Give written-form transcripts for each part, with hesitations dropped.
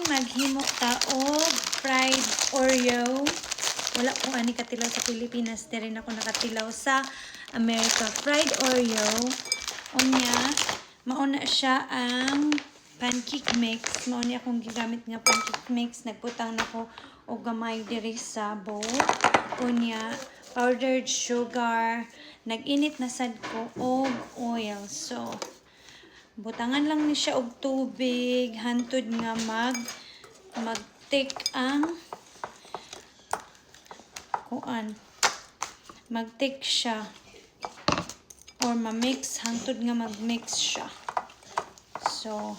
maghimo ta og fried Oreo. Wala ko ani katilaw sa Pilipinas, diri na ako nakatilaw sa America. Fried Oreo. Unya, mauna siya ang pancake mix. Mauna akong gigamit nga pancake mix. Nagputang na ko og gamay diri sa bowl. Unya, powdered sugar. Nag-init na sad ko og oil. So, butangan lang ni siya og tubig. Hantod nga mag-take ang mag-take siya or ma-mix, hangtod nga mag-mix siya. So,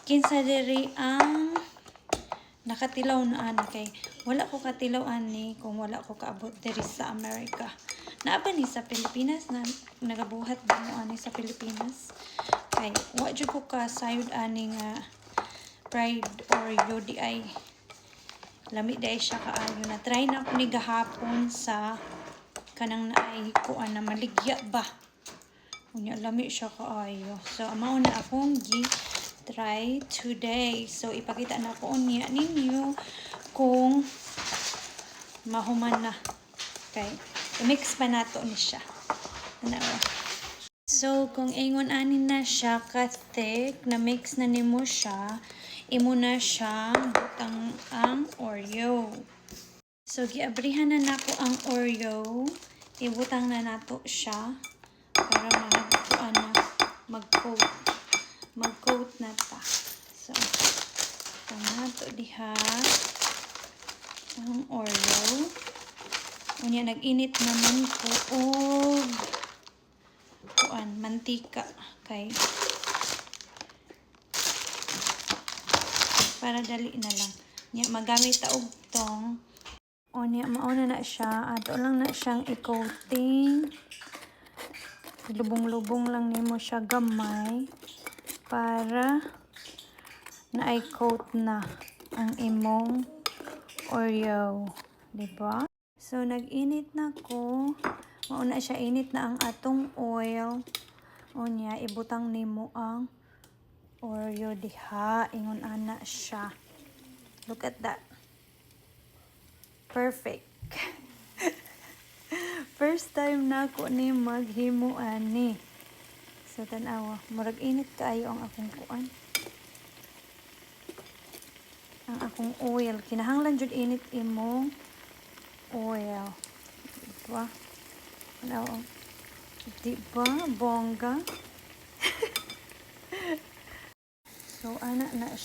kinsa diri ang nakatilaw na ani kay wala ko katilaw ani kung wala ko kaabot diri sa America. Naa ba ni sa Pilipinas na nagabuhat ba mo ani sa Pilipinas? Kay wa jud ko ka sayod ani nga fried Oreo di ay lami dai siya kaayo. Na try na ko ni gahapon sa kanang naay kuan na maligya ba. Unya lami siya kaayo. So amao na akong try today. So ipakita na ko unya ninyo kung mahuman na. Okay. I-mix pa nato ni siya. Ano? So kung ingon ani na siya ka-thick, na mix na nimo siya, imo na siyang butang ang Oreo. So, giabrihan na nako ang Oreo. Ibutang na nato siya para mag-coat. Mag-coat na ta. So, nato diha ang Oreo. Unya, nag-init naman ko og mantika. Okay. Para dali na lang. Nya magamit ta og tong. Nya mauna na siya. Ato lang na siyang i-coating. Lubong-lubong lang nimo siya gamay para na-i-coat na ang imong Oreo, di ba? So nag-init na ko. Mauna siya init na ang atong oil. Nya ibutang nimo ang Oreo diha, ingon ana siya. Look at that. Perfect. First time na ko ni maghimo ani. So tan-awa, murag init kaayo ang akong kuan. Ang akong oil, kinahanglan jud init imong oil. Diba? Ano? Diba? Bongga. So, ana na